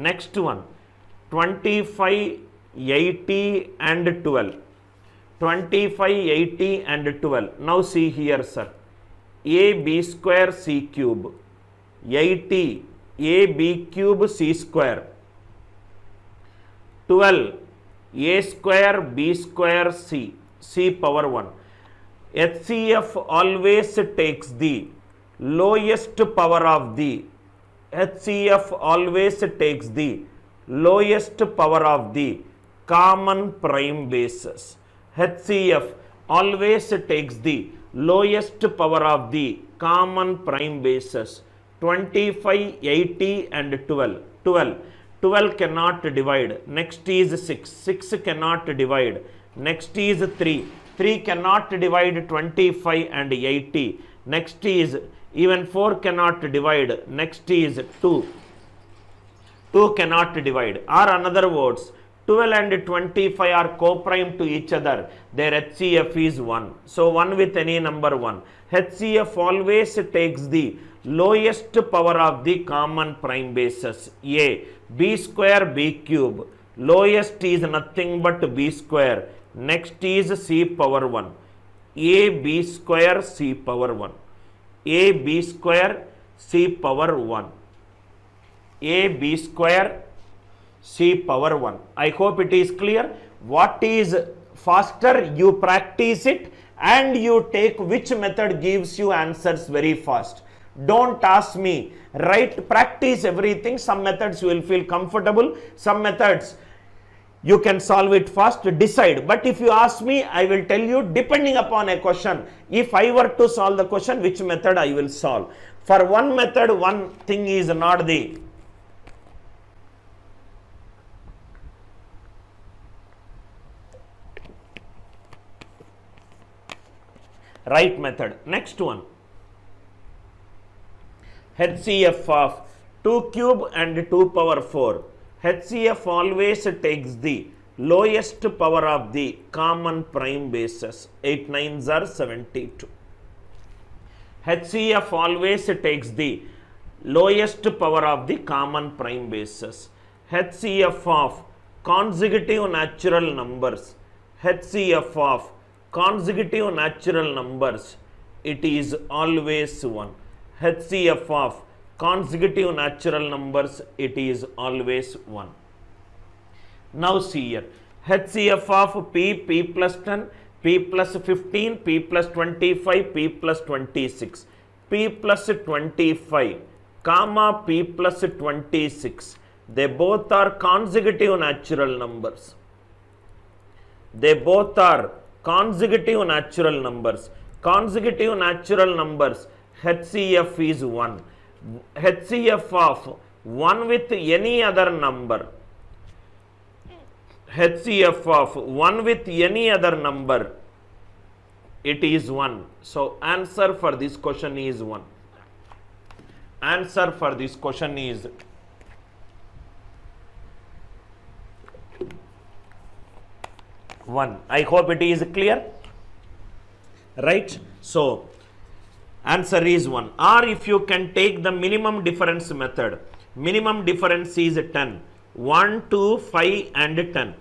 Next one, 25, 80 and 12. 25, 80 and 12. Now see here, sir. AB square C cube. 80, AB cube C square. 12, A square B square C. C power 1. HCF always takes the lowest power of the. HCF always takes the lowest power of the common prime basis. HCF always takes the lowest power of the common prime basis. 25, 80 and 12. 12 cannot divide. Next is 6. 6 cannot divide. Next is 3. 3 cannot divide 25 and 80. Next is even 4 cannot divide. Next is 2. 2 cannot divide. Or another words, 12 and 25 are co-prime to each other. Their HCF is 1. So 1 with any number 1. HCF always takes the lowest power of the common prime basis. A, B square B cube. Lowest is nothing but B square. Next is C power 1. A B square C power 1. A B square C power 1. A B square C power 1. I hope it is clear. What is faster? You practice it and you take which method gives you answers very fast. Don't ask me. Right? Practice everything. Some methods you will feel comfortable. Some methods you can solve it fast. Decide. But if you ask me, I will tell you depending upon a question. If I were to solve the question, which method I will solve. For one method, one thing is not the right method. Next one. HCF of 2 cube and 2 power 4. HCF always takes the lowest power of the common prime basis. 8 9s are 72. HCF always takes the lowest power of the common prime basis. HCF of consecutive natural numbers. HCF of consecutive natural numbers, it is always 1. HCF of consecutive natural numbers, it is always 1. Now see here, HCF of P plus 10, P plus 15, P plus 25, P plus 26, P plus 25, comma P plus 26, they both are consecutive natural numbers. They both are consecutive natural numbers. Consecutive natural numbers, HCF is 1. HCF of 1 with any other number. HCF of 1 with any other number, it is 1. So answer for this question is 1. Answer for this question is 1. I hope it is clear. Right? So answer is 1. Or if you can take the minimum difference method. Minimum difference is 10. 1, 2, 5 and 10.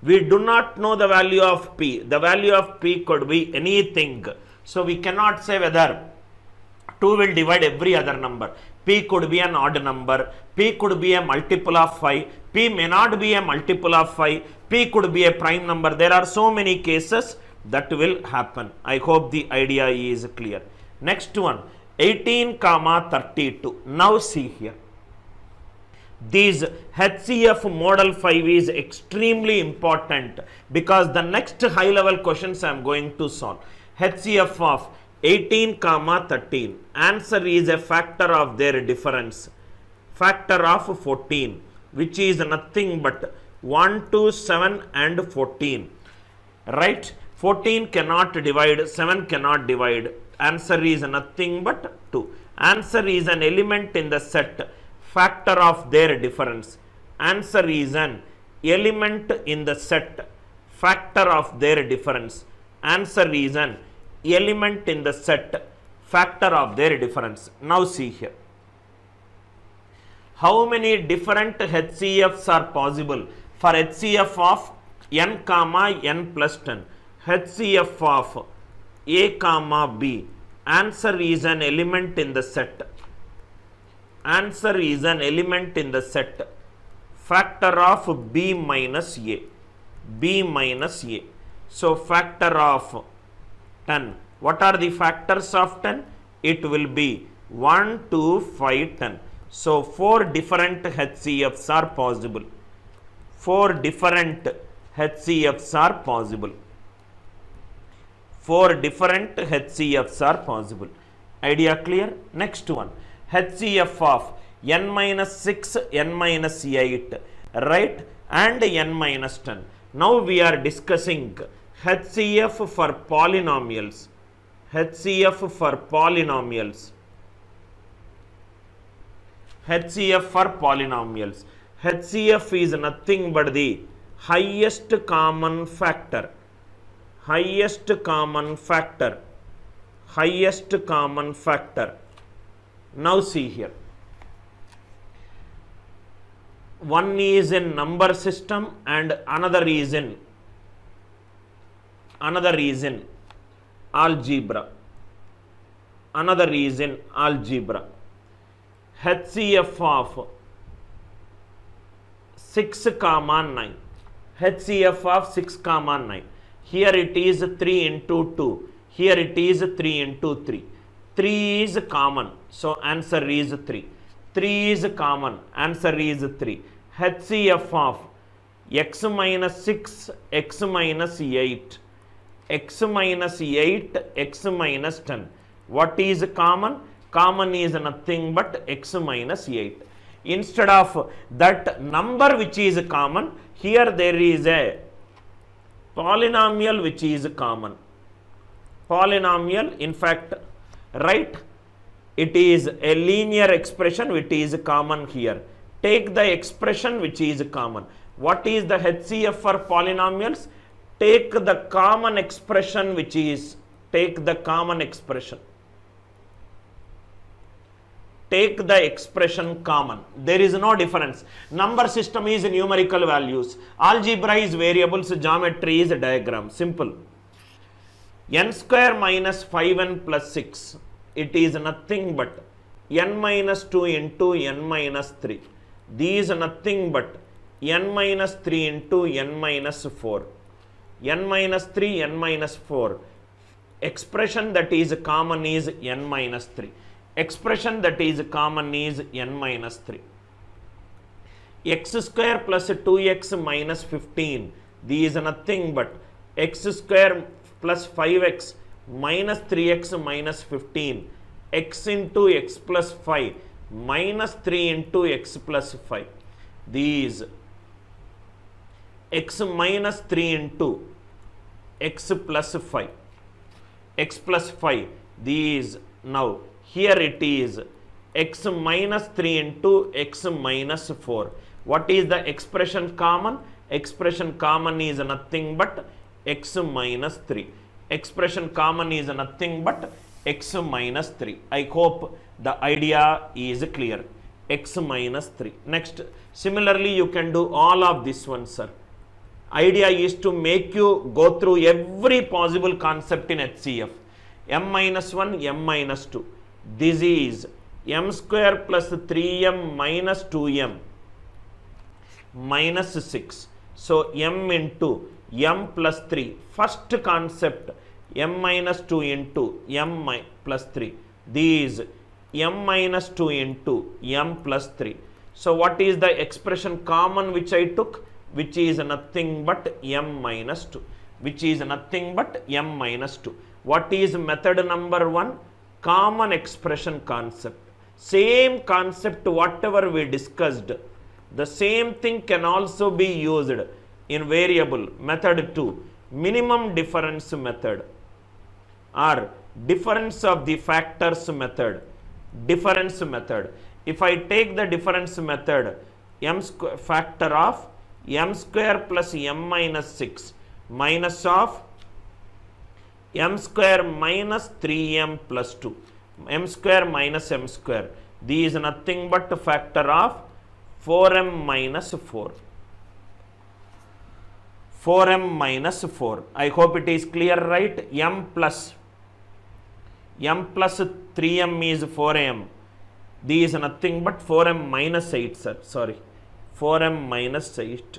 We do not know the value of P. The value of P could be anything. So we cannot say whether 2 will divide every other number. P could be an odd number. P could be a multiple of 5. P may not be a multiple of 5. P could be a prime number. There are so many cases that will happen. I hope the idea is clear. Next one, 18, 32. Now see here. These HCF model 5 is extremely important because the next high level questions I am going to solve. HCF of 18, 13. Answer is a factor of their difference. Factor of 14, which is nothing but 1, 2, 7 and 14. Right? 14 cannot divide, 7 cannot divide. Answer is nothing but 2. Answer is an element in the set. Factor of their difference. Answer is an element in the set. Factor of their difference. Answer is an element in the set. Factor of their difference. Now see here. how many different HCFs are possible for HCF of n comma n plus 10? HCF of A comma B. Answer is an element in the set. Answer is an element in the set. Factor of B minus A. B minus A. So factor of 10. What are the factors of 10? It will be 1, 2, 5, 10. So 4 different HCFs are possible. 4 different HCFs are possible. 4 different HCFs are possible. Idea clear? Next one. HCF of n minus 6, n minus 8, right? And n minus 10. Now we are discussing HCF for polynomials. HCF for polynomials. HCF for polynomials. HCF is nothing but the highest common factor. Highest common factor. Highest common factor. Now see here. One is in number system and another is in algebra. Another is in algebra. HCF of 6 comma 9. HCF of 6 comma 9. Here it is 3 into 2. Here it is 3 into 3. 3 is common. So answer is 3. 3 is common. Answer is 3. HCF of x minus 6, x minus 8. X minus 8, x minus 10. What is common? Common is nothing but x minus 8. Instead of that number which is common, here there is a polynomial which is common. Polynomial, in fact, right? It is a linear expression which is common here. Take the expression which is common. What is the HCF for polynomials? Take the common expression which is, take the common expression. Take the expression common. There is no difference. Number system is numerical values. Algebra is variables. Geometry is diagram. Simple. N square minus 5n plus 6. It is nothing but n minus 2 into n minus 3. These are nothing but n minus 3 into n minus 4. N minus 3, n minus 4. Expression that is common is n minus 3. Expression that is common is n minus 3. X square plus 2x minus 15. These are nothing but x square plus 5x minus 3x minus 15. X into x plus 5 minus 3 into x plus 5. These x minus 3 into x plus 5. X plus 5. These now here it is x minus 3 into x minus 4. What is the expression common? Expression common is nothing but x minus 3. Expression common is nothing but x minus 3. I hope the idea is clear. X minus 3. Next, similarly you can do all of this one, sir. Idea is to make you go through every possible concept in HCF. M minus 1, M minus 2. This is m square plus 3m minus 2m minus 6. So m into m plus 3. First concept m minus 2 into m plus 3. These m minus 2 into m plus 3. So what is the expression common which I took? Which is nothing but m minus 2. Which is nothing but m minus 2. What is method number 1? Common expression concept. Same concept whatever we discussed. The same thing can also be used in variable. Method 2. Minimum difference method or difference of the factors method. Difference method. If I take the difference method, m square factor of m square plus m minus 6 minus of m square minus 3m plus 2. M square minus m square. These is nothing but factor of 4m minus 4. 4m minus 4. I hope it is clear, right? m plus 3m is 4m. This is nothing but 4m minus 8, sir. Sorry. 4m minus 8.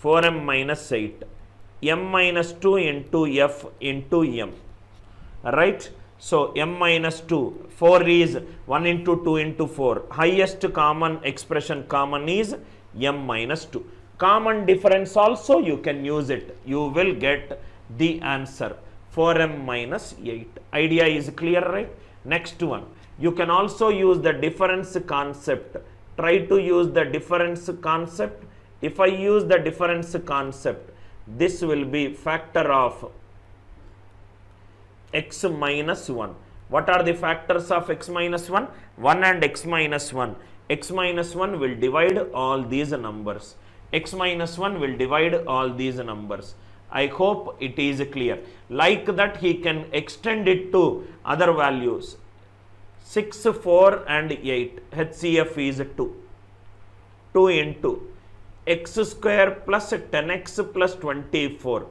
4m minus 8. m minus 2 into f into m. Right? So m minus 2. 4 is 1 into 2 into 4. Highest common expression common is m minus 2. Common difference also you can use it. You will get the answer 4m minus 8. Idea is clear, right? Next one. You can also use the difference concept. Try to use the difference concept. If I use the difference concept, this will be factor of x minus 1. What are the factors of x minus 1? 1 and x minus 1. X minus 1 will divide all these numbers. X minus 1 will divide all these numbers. I hope it is clear. Like that, he can extend it to other values. 6, 4 and 8. HCF is 2. 2 into x square plus 10x plus 24.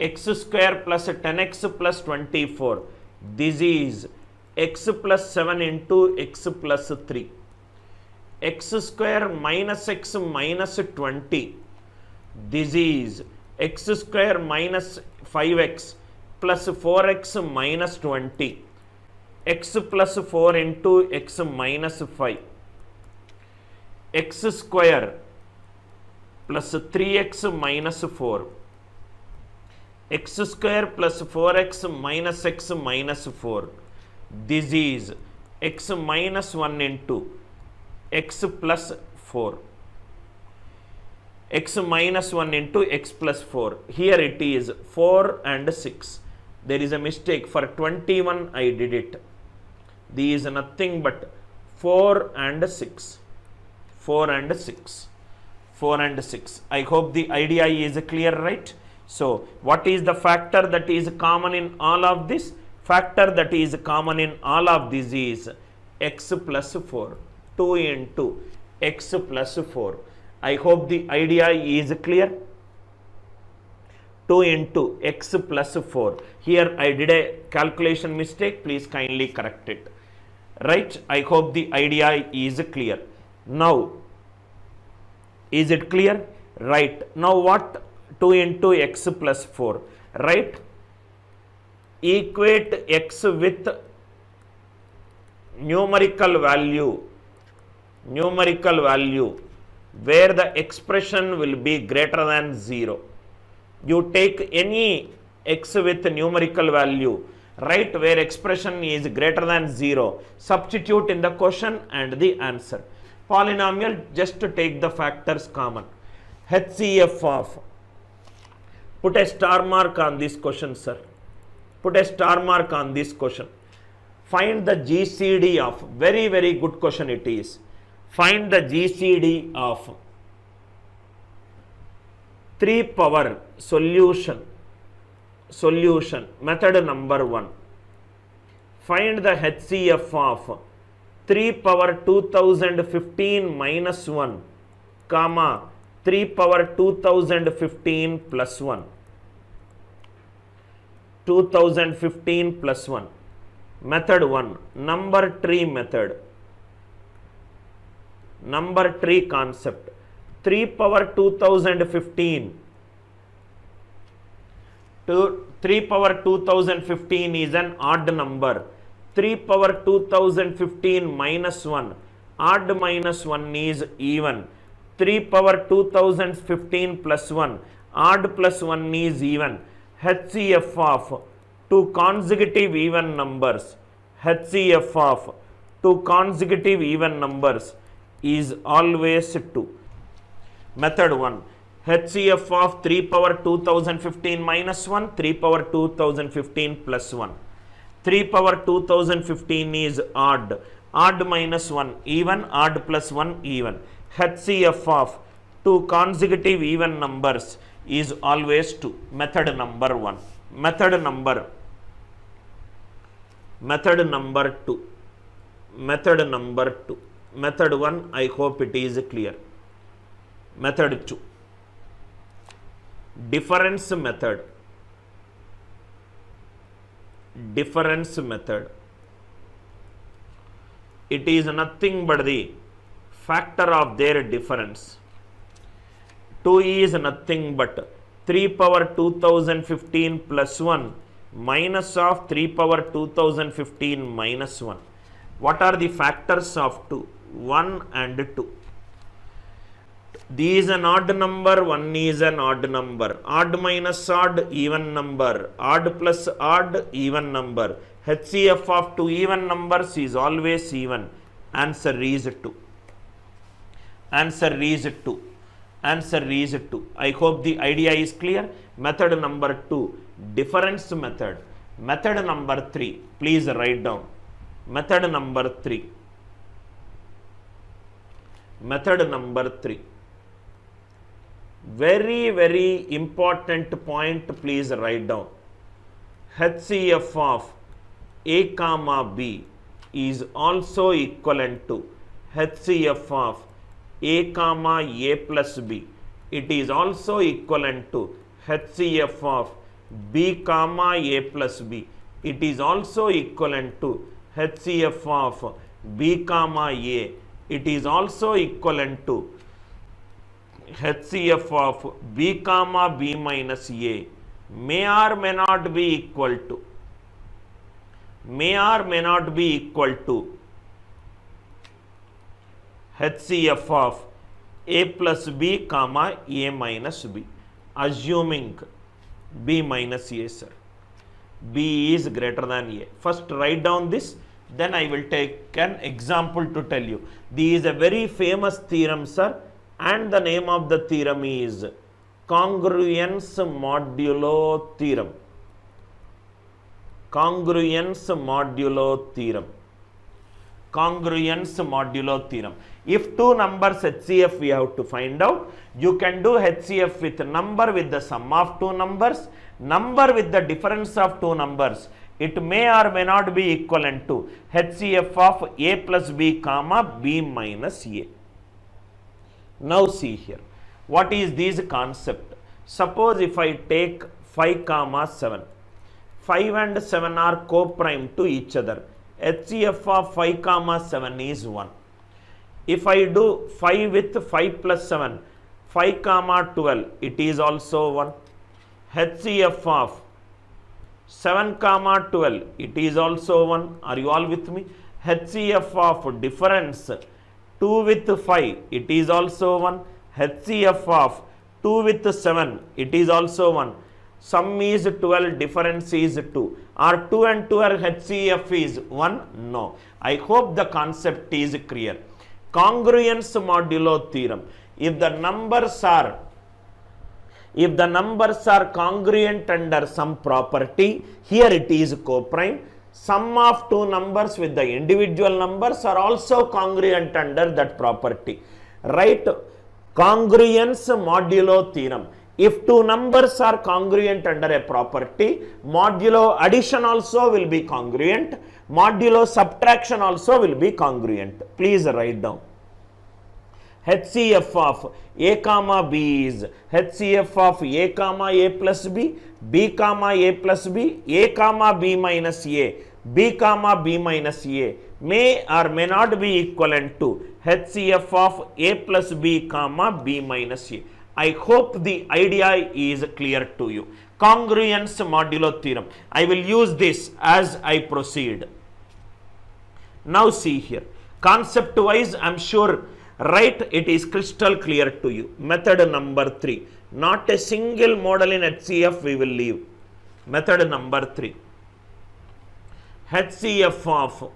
X square plus 10x plus 24. This is x plus 7 into x plus 3. X square minus x minus 20. This is x square minus 5x plus 4x minus 20. X plus 4 into x minus 5. X square plus 3x minus 4. X square plus 4x minus x minus 4. This is x minus 1 into x plus 4. X minus 1 into x plus 4. Here it is 4 and 6. There is a mistake. For 21 I did it. This is nothing but 4 and 6. 4 and 6. 4 and 6. I hope the idea is clear, right? So, what is the factor that is common in all of this? Factor that is common in all of this is x plus 4. 2 into x plus 4. I hope the idea is clear. 2 into x plus 4. Here I did a calculation mistake. Please kindly correct it. Right? I hope the idea is clear. Now, is it clear? Right. Now what? 2 into x plus 4. Right? Equate x with numerical value where the expression will be greater than 0. You take any x with numerical value, right, where expression is greater than 0, substitute in the question and the answer. Polynomial, just to take the factors common. HCF of, put a star mark on this question, sir. Put a star mark on this question. Find the GCD of, very, very good question it is. Find the GCD of 3 power solution, method number 1. Find the HCF of 3 power 2015 minus 1, comma 3 power 2015 plus 1. 2015 plus 1. Method 1. Number tree method. Number tree concept. 3 power 2015. 3 power 2015 is an odd number. 3 power 2015 minus 1. Odd minus 1 is even. 3 power 2015 plus 1. Odd plus 1 is even. HCF of 2 consecutive even numbers. HCF of 2 consecutive even numbers is always 2. Method 1. HCF of 3 power 2015 minus 1, 3 power 2015 plus 1. 3 power 2015 is odd. Odd minus 1 even, odd plus 1 even. HCF of 2 consecutive even numbers is always 2. Method number 1. Method number 2. method number 2. Method 1, I hope it is clear. Method 2, difference method. Difference method. It is nothing but the factor of their difference. 2 is nothing but 3 power 2015 plus 1 minus of 3 power 2015 minus 1. What are the factors of 2? 1 and 2. This is an odd number, 1 is an odd number. Odd minus odd, even number. Odd plus odd, even number. HCF of two even numbers is always even. Answer is 2. Answer is 2. Answer is 2. I hope the idea is clear. Method number 2, difference method. Method number 3, please write down. Method number 3. Method number 3. Very, very important point, please write down. HCF of A comma B is also equivalent to HCF of A comma A plus B. It is also equivalent to HCF of B comma A plus B. It is also equivalent to HCF of B comma A. It is also equivalent to HCF of B comma B minus A. May or may not be equal to. May or may not be equal to HCF of A plus B comma A minus B, assuming B minus A, sir. B is greater than A. First write down this, then I will take an example to tell you. This is a very famous theorem, sir, and the name of the theorem is congruence modulo theorem. Congruence modulo theorem. Congruence modulo theorem. If two numbers HCF we have to find out, you can do HCF with number with the sum of two numbers, number with the difference of two numbers. It may or may not be equivalent to HCF of A plus B comma B minus A. Now see here, what is this concept? Suppose if I take 5 comma 7, 5 and 7 are co-prime to each other. HCF of 5 comma 7 is 1. If I do 5 with 5 plus 7, 5 comma 12, it is also 1. HCF of 7 comma 12, it is also 1. Are you all with me? HCF of difference 2 with 5, it is also 1. HCF of 2 with 7, it is also 1. Sum is 12, difference is 2. Are 2 and 2 are HCF is 1? No. I hope the concept is clear. Congruence modulo theorem. If the numbers are congruent under some property, here it is co-prime. Sum of two numbers with the individual numbers are also congruent under that property. Right? Congruence modulo theorem. If two numbers are congruent under a property, modulo addition also will be congruent, modulo subtraction also will be congruent. Please write down. HCF of A comma B is HCF of A comma A plus B, B comma A plus B, A comma B minus A, B comma B minus A may or may not be equivalent to HCF of A plus B comma B minus A. I hope the idea is clear to you. Congruence modulo theorem. I will use this as I proceed. Now see here. Concept wise, I am sure, right, it is crystal clear to you. Method number 3. Not a single model in HCF we will leave. Method number 3. HCF of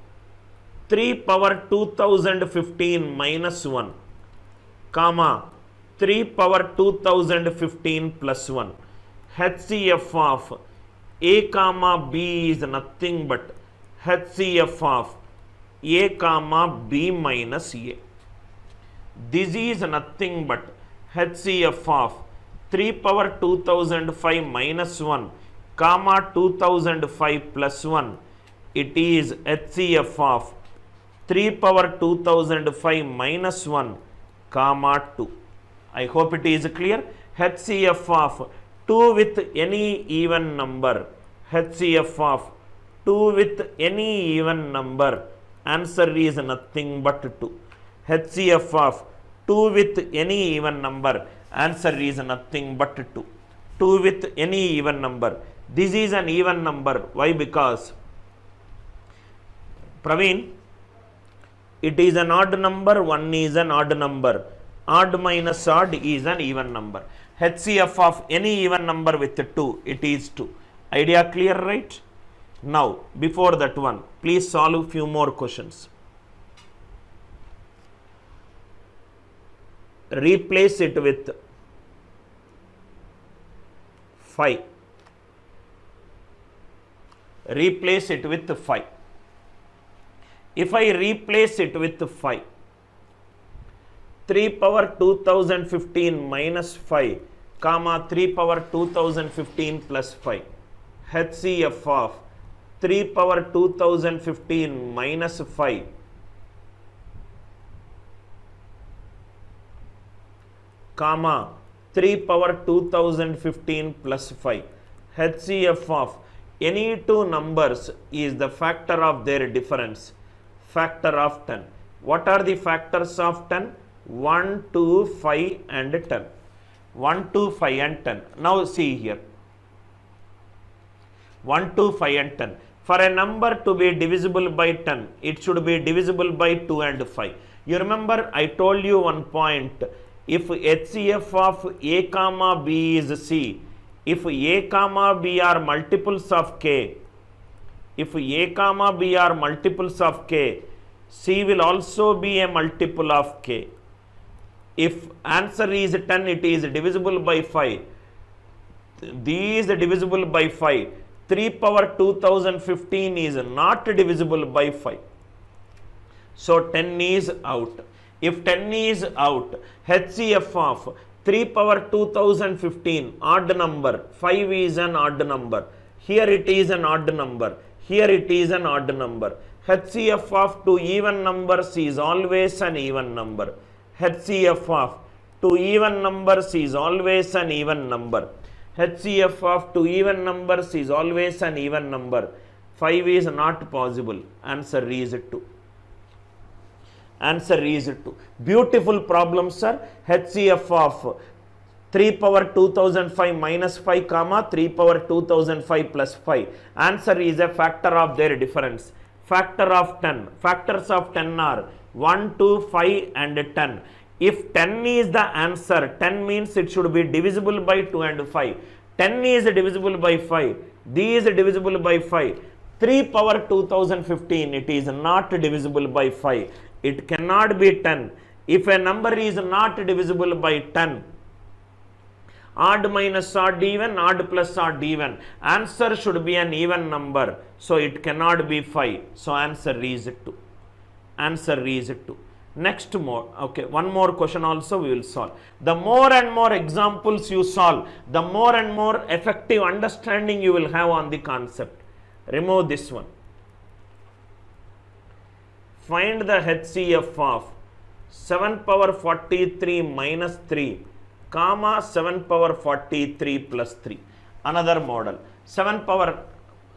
3 power 2015 minus 1, comma 3 power 2015 plus 1. HCF of A comma B is nothing but HCF of A comma B minus A. This is nothing but HCF of 3 power 2005 minus 1, comma 2005 plus 1. It is HCF of 3 power 2005 minus 1 comma 2. I hope it is clear. HCF of 2 with any even number. HCF of 2 with any even number. Answer is nothing but 2. HCF of 2 with any even number. Answer is nothing but 2. 2 with any even number. This is an even number. Why? Because Praveen, it is an odd number, 1 is an odd number. Odd minus odd is an even number. HCF of any even number with 2, it is 2. Idea clear, right? Now, before that one, please solve few more questions. Replace it with 5. Replace it with 5. If I replace it with 5, 3 power 2015 minus 5, comma 3 power 2015 plus 5. HCF of 3 power 2015 minus 5, comma 3 power 2015 plus 5. HCF of any two numbers is the factor of their difference. Factor of 10. What are the factors of 10? 1, 2, 5 and 10. 1, 2, 5 and 10. Now see here. 1, 2, 5 and 10. For a number to be divisible by 10, it should be divisible by 2 and 5. You remember I told you one point. If HCF of A comma B is C, if A comma B are multiples of K, if A comma B are multiples of K, C will also be a multiple of K. If answer is 10, it is divisible by 5. These divisible by 5. 3 power 2015 is not divisible by 5. So 10 is out. If 10 is out, HCF of 3 power 2015 odd number, 5 is an odd number. Here it is an odd number. Here it is an odd number. HCF of two even numbers is always an even number. HCF of two even numbers is always an even number. HCF of two even numbers is always an even number. 5 is not possible. Answer is 2. Answer is 2. Beautiful problem, sir. HCF of 3 power 2005 minus 5 comma 3 power 2005 plus 5. Answer is a factor of their difference. Factor of 10. Factors of 10 are 1, 2, 5 and 10. If 10 is the answer, 10 means it should be divisible by 2 and 5. 10 is divisible by 5. These divisible by 5. 3 power 2015, it is not divisible by 5. It cannot be 10. If a number is not divisible by 10, odd minus odd even, odd plus odd even, answer should be an even number. So it cannot be 5. So answer is 2. Answer is 2. Next more. Okay, one more question also we will solve. The more and more examples you solve, the more and more effective understanding you will have on the concept. Remove this one. Find the HCF of 7 power 43 minus 3, comma 7 power 43 plus 3. Another model. 7 power,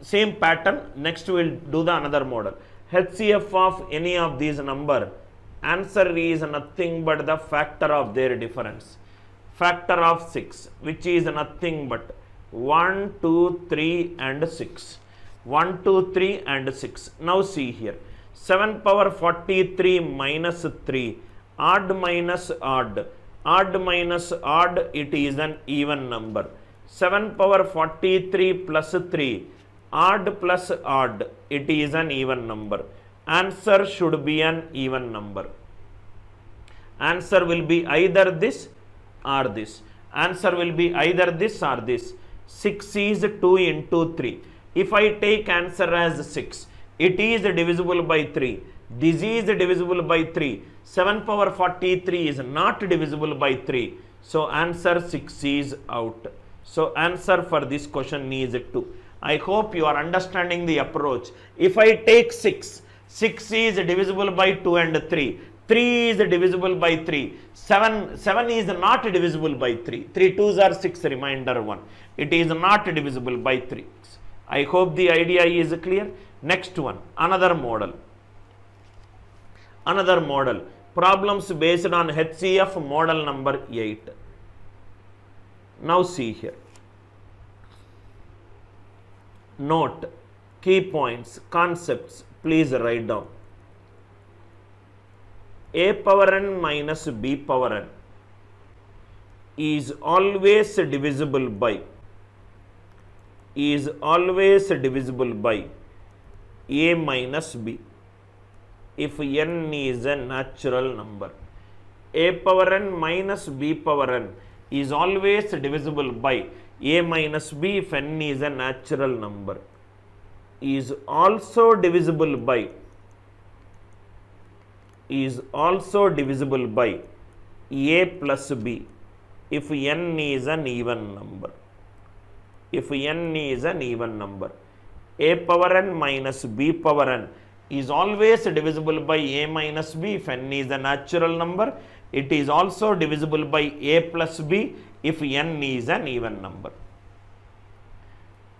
same pattern. Next we will do the another model. HCF of any of these number. Answer is nothing but the factor of their difference. Factor of 6, which is nothing but 1, 2, 3 and 6. 1, 2, 3 and 6. Now see here. 7 power 43 minus 3. Odd minus odd. Odd minus odd, it is an even number. 7 power 43 plus 3. Odd plus odd, it is an even number. Answer should be an even number. Answer will be either this or this. Answer will be either this or this. 6 is 2 into 3. If I take answer as 6, it is divisible by 3. This is divisible by 3. 7 power 43 is not divisible by 3. So answer 6 is out. So answer for this question is 2. I hope you are understanding the approach. If I take 6, 6 is divisible by 2 and 3. 3 is divisible by 3. 7 is not divisible by 3. 3 2s are 6, remainder 1. It is not divisible by 3. I hope the idea is clear. Next one, another model. Another model. Problems based on HCF model number 8. Now see here. Note, key points, concepts, please write down. A power n minus b power n is always divisible by a minus b if n is a natural number. A power n minus b power n is always divisible by a minus b if n is a natural number. Is also divisible by a plus b if n is an even number. If n is an even number. A power n minus b power n is always divisible by a minus b if n is a natural number. It is also divisible by a plus b if n is an even number.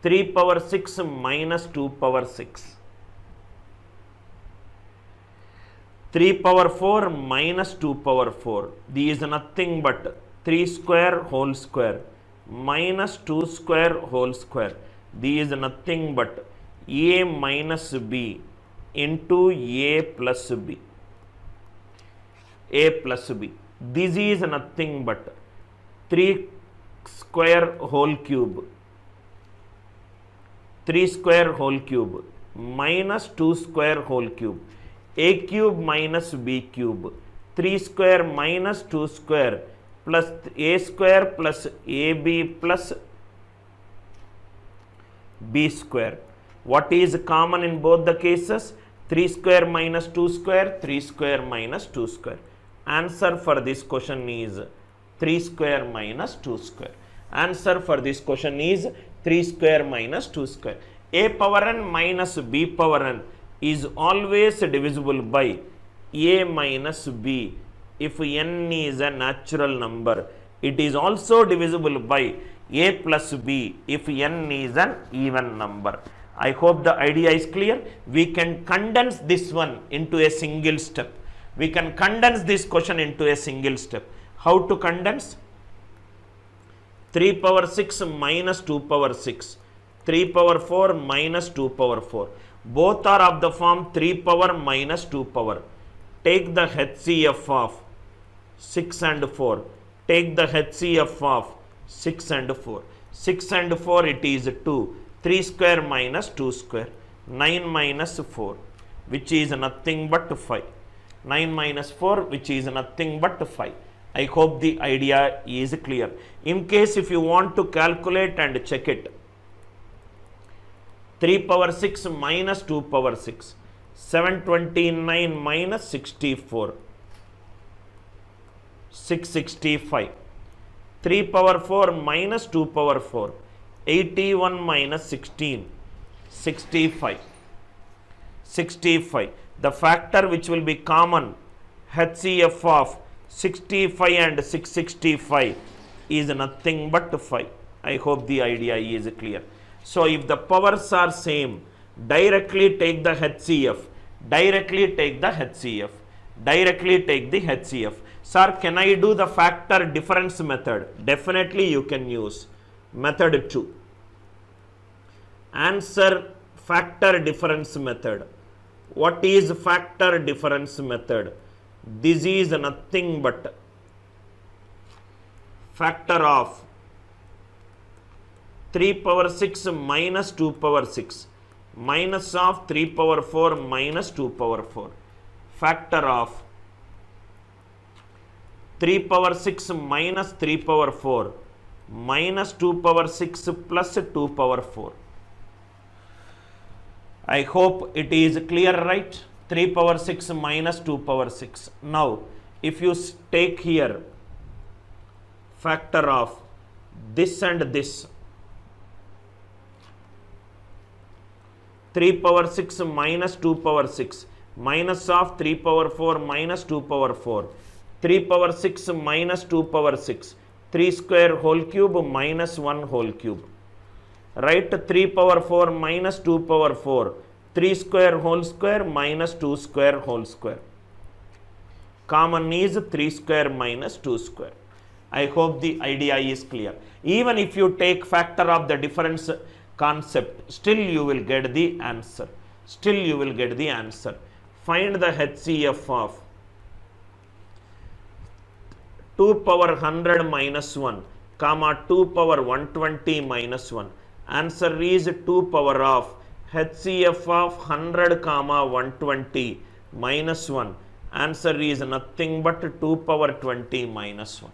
3 power 6 minus 2 power 6. 3 power 4 minus 2 power 4. This is nothing but 3 square whole square minus 2 square whole square. This is nothing but a minus b into a plus b. A plus b. This is nothing but 3 square whole cube. 3 square whole cube minus 2 square whole cube. A cube minus b cube. 3 square minus 2 square plus a square plus ab plus b square. What is common in both the cases? 3 square minus 2 square, 3 square minus 2 square. Answer for this question is 3 square minus 2 square. Answer for this question is 3 square minus 2 square. A power n minus b power n is always divisible by a minus b if n is a natural number. It is also divisible by a plus b if n is an even number. I hope the idea is clear. We can condense this one into a single step. We can condense this question into a single step. How to condense? 3 power 6 minus 2 power 6. 3 power 4 minus 2 power 4. Both are of the form 3 power minus 2 power. Take the HCF of 6 and 4. Take the HCF of 6 and 4. 6 and 4 it is 2. 3 square minus 2 square. 9 minus 4 which is nothing but 5. 9 minus 4 which is nothing but 5. I hope the idea is clear. In case if you want to calculate and check it, 3 power 6 minus 2 power 6, 729 minus 64, 665. 3 power 4 minus 2 power 4, 81 minus 16, 65. 65. The factor which will be common, HCF of 65 and 665 is nothing but 5. I hope the idea is clear. So if the powers are same, directly take the HCF. Directly take the HCF. Directly take the HCF. Sir, can I do the factor difference method? Definitely you can use method 2. Answer factor difference method. What is factor difference method? This is nothing but factor of 3 power 6 minus 2 power 6 minus of 3 power 4 minus 2 power 4. Factor of 3 power 6 minus 3 power 4 minus 2 power 6 plus 2 power 4. I hope it is clear, right? 3 power 6 minus 2 power 6. Now, if you take here factor of this and this, 3 power 6 minus 2 power 6 minus of 3 power 4 minus 2 power 4, 3 power 6 minus 2 power 6, 3 square whole cube minus 1 whole cube. Write 3 power 4 minus 2 power 4, 3 square whole square minus 2 square whole square. Common is 3 square minus 2 square. I hope the idea is clear. Even if you take factor of the difference concept, still you will get the answer. Still you will get the answer. Find the HCF of 2 power 100 minus 1, comma 2 power 120 minus 1. Answer is 2 power of HCF of 100 comma 120 minus 1. Answer is nothing but 2 power 20 minus 1.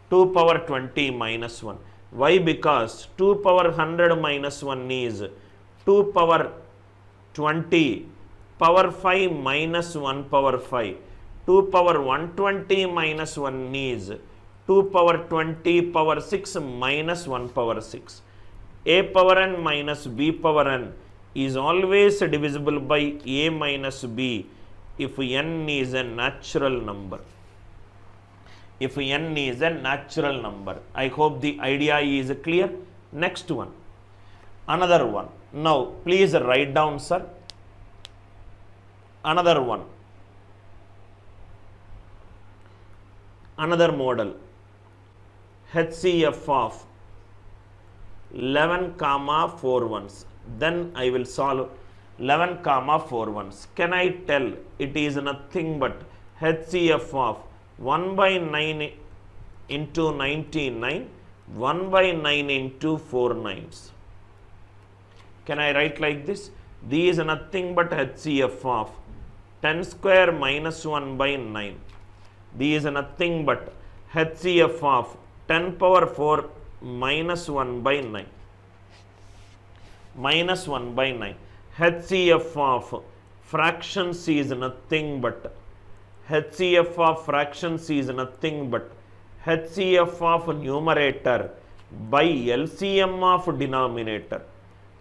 2 power 20 minus 1. Why? Because 2 power 100 minus 1 is 2 power 20 power 5 minus 1 power 5. 2 power 120 minus 1 is 2 power 20 power 6 minus 1 power 6. A power n minus b power n is always divisible by a minus b if n is a natural number. If n is a natural number. I hope the idea is clear. Next one. Another one. Now, please write down, sir. Another one. Another model. HCF of 11 comma 4 ones. Then I will solve 11 comma 4 ones. Can I tell it is nothing but HCF of 1 by 9 into 99, 1 by 9 into 4 nines. Can I write like this? These are nothing but HCF of 10 square minus 1 by 9. These are nothing but HCF of 10 power 4 minus 1 by 9. Minus 1 by 9. HCF of fractions is nothing but HCF of fractions is nothing but HCF of numerator by LCM of denominator.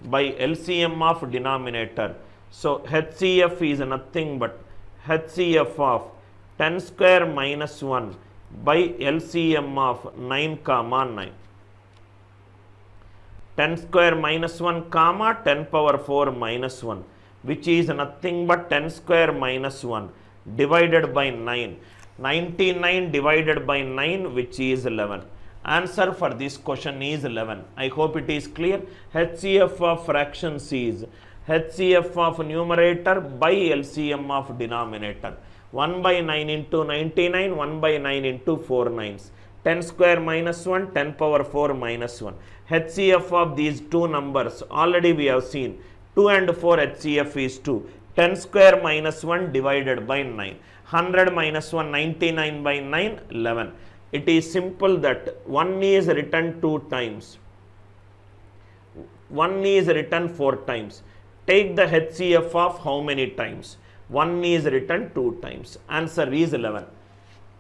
By LCM of denominator. So HCF is nothing but HCF of 10 square minus 1 by LCM of 9 comma 9. 10 square minus 1 comma 10 power 4 minus 1, which is nothing but 10 square minus 1 divided by 9. 99 divided by 9, which is 11. Answer for this question is 11. I hope it is clear. HCF of fractions is HCF of numerator by LCM of denominator. 1 by 9 into 99, 1 by 9 into 4 nines. 10 square minus 1, 10 power 4 minus 1. HCF of these two numbers, already we have seen. 2 and 4 HCF is 2. 10 square minus 1 divided by 9. 100 minus 1, 99 by 9, 11. It is simple that 1 is written 2 times. 1 is written 4 times. Take the HCF of how many times? 1 is written 2 times. Answer is 11.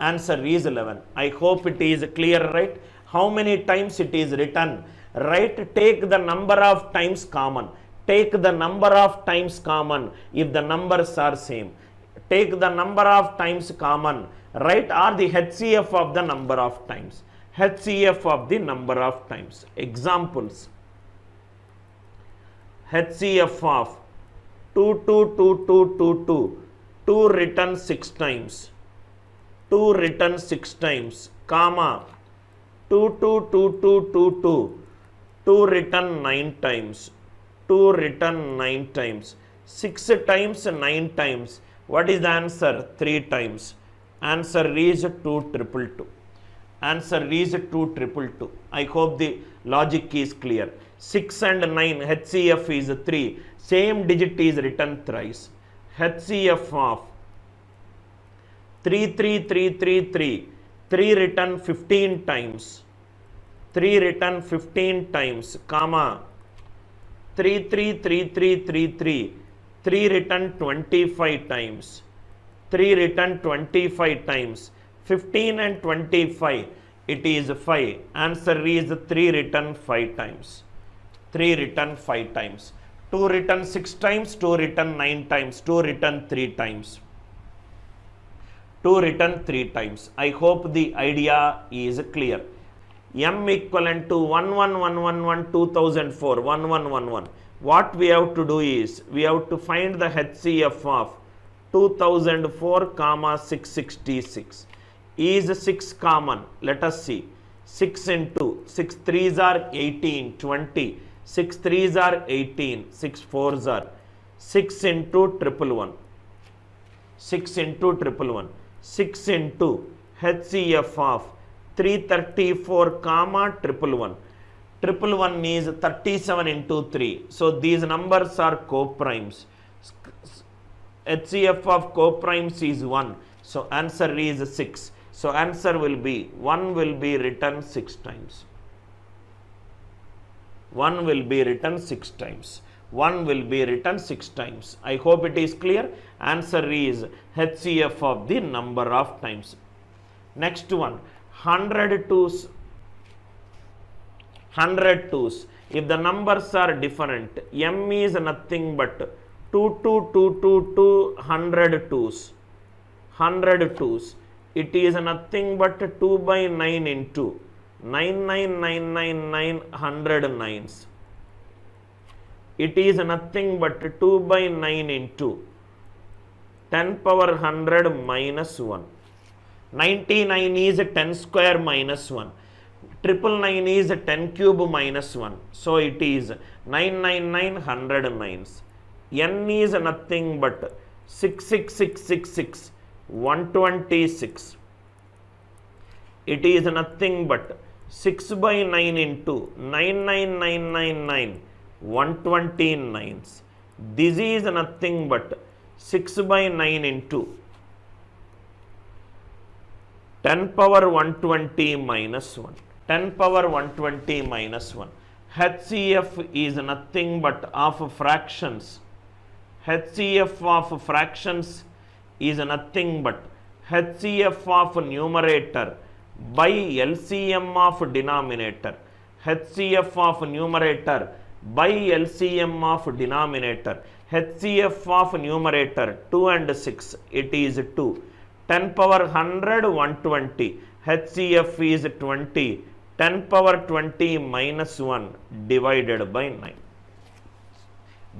Answer is 11. I hope it is clear, right? How many times it is written? Right? Take the number of times common. Take the number of times common if the numbers are same. Take the number of times common, right? Or the HCF of the number of times. HCF of the number of times. Examples. HCF of 2, 2, 2, 2, 2, 2. 2 written 6 times. 2 written 6 times, comma 2, 2, 2, 2, 2, 2. 2 written 9 times. 2 written 9 times. 6 times 9 times. What is the answer? 3 times. Answer is 222. Answer is 222. I hope the logic is clear. 6 and 9, HCF is 3. Same digit is written thrice. HCF of 3, 3, 3, 3, 3. 3 written 15 times. 3 written 15 times, comma 3, 3, 3, 3, 3, 3. 3 written 25 times. 3 written 25 times. 15 and 25, it is 5. Answer is 3 written 5 times. 3 written 5 times. 2 written 6 times, 2 written 9 times, 2 written 3 times. 2 written 3 times. I hope the idea is clear. M equivalent to 11111 2004 1111. What we have to do is we have to find the HCF of 2004 comma 666. Is 6 common? Let us see. 6 into 6 3s are 18 20, 6 3s are 18, 6 4s are 6 into 111, 6 into 111, 6 into HCF of 334 comma 111. 111 is 37 into 3. So these numbers are co-primes. HCF of co-primes is 1. So answer is 6. So answer will be 1 will be written 6 times. 1 will be written 6 times. 1 will be written 6 times. I hope it is clear. Answer is HCF of the number of times. Next one, 100 twos. 100 twos. If the numbers are different, M is nothing but 2, 2, 2, 2, 2, 100 twos. 100 twos. It is nothing but 2 by 9 into 99999 100 nines. It is nothing but 2 by 9 into 10 power 100 minus 1. 99 is 10 square minus 1. 999 is 10 cube minus 1. So it is 999 100 nines. N is nothing but 66666 126. It is nothing but 6 by 9 into 99999 129s. This is nothing but 6 by 9 into 10 power 120 minus 1. 10 power 120 minus 1. HCF is nothing but of fractions. HCF of fractions is nothing but HCF of numerator by LCM of denominator. HCF of numerator by LCM of denominator. HCF of numerator 2 and 6, it is 2. 10 power 100 120. HCF is 20. 10 power 20 minus 1 divided by 9.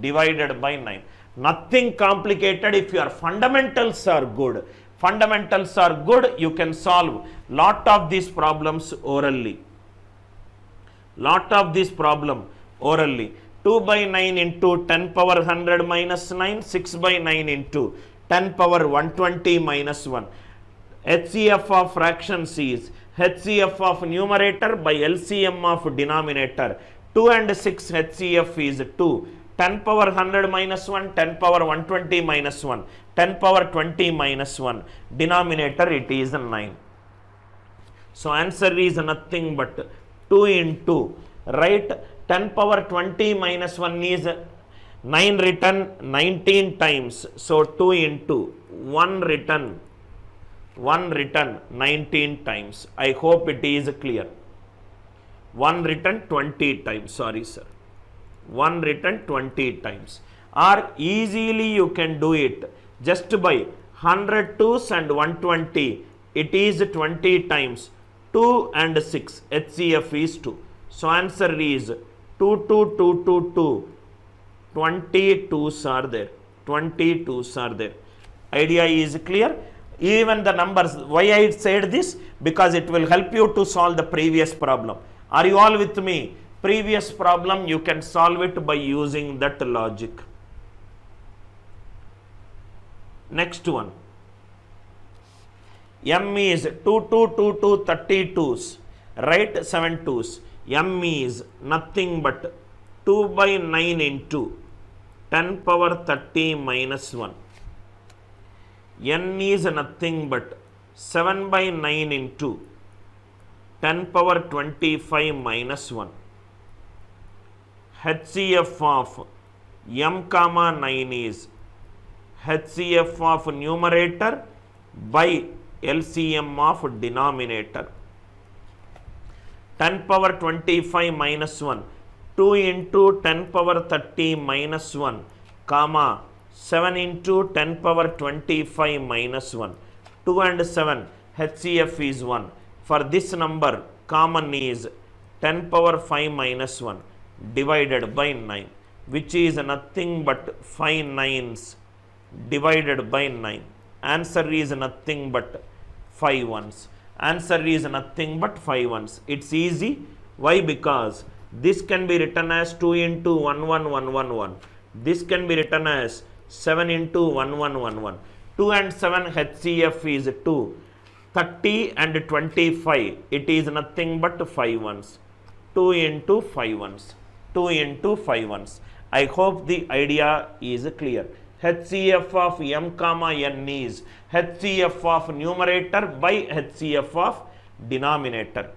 Divided by 9. Nothing complicated if your fundamentals are good. Fundamentals are good, you can solve lot of these problems orally. Lot of this problem orally. 2 by 9 into 10 power 100 minus 9, 6 by 9 into 10 power 120 minus 1. HCF of fractions is HCF of numerator by LCM of denominator. 2 and 6 HCF is 2. 10 power 100 minus 1, 10 power 120 minus 1, 10 power 20 minus 1. Denominator it is 9. So answer is nothing but 2 into, right? 10 power 20 minus 1 is 9 written 19 times. So 2 into 1 written 19 times. I hope it is clear. 1 written 20 times. Sorry, sir. 1 written 20 times. Or easily you can do it just by 100 twos and 120. It is 20 times. 2 and 6. HCF is 2. So answer is 2, 2, 2, 2, 2. 22s are there. 22s are there. Idea is clear. Even the numbers, why I said this? Because it will help you to solve the previous problem. Are you all with me? Previous problem you can solve it by using that logic. Next one. M is 2, 2, 2, 2, 32s. Right? 7 2s. M is nothing but 2 by 9 into 10 power 30 minus 1. N is nothing but 7 by 9 into 10 power 25 minus 1. HCF of M comma 9 is HCF of numerator by LCM of denominator. 10 power 25 minus 1. 2 into 10 power 30 minus 1, comma 7 into 10 power 25 minus 1. 2 and 7 HCF is 1. For this number, common is 10 power 5 minus 1 divided by 9, which is nothing but 5 nines divided by 9. Answer is nothing but 5 ones. Answer is nothing but 5 ones. It's easy. Why? Because this can be written as 2 into 1 1 1 1 1. This can be written as 7 into 1 1 1 1. 2 and 7 HCF is 2. 30 and 25, it is nothing but 5 ones. 2 into 5 ones. 2 into 5 ones. I hope the idea is clear. HCF of m comma n is HCF of numerator by HCF of denominator.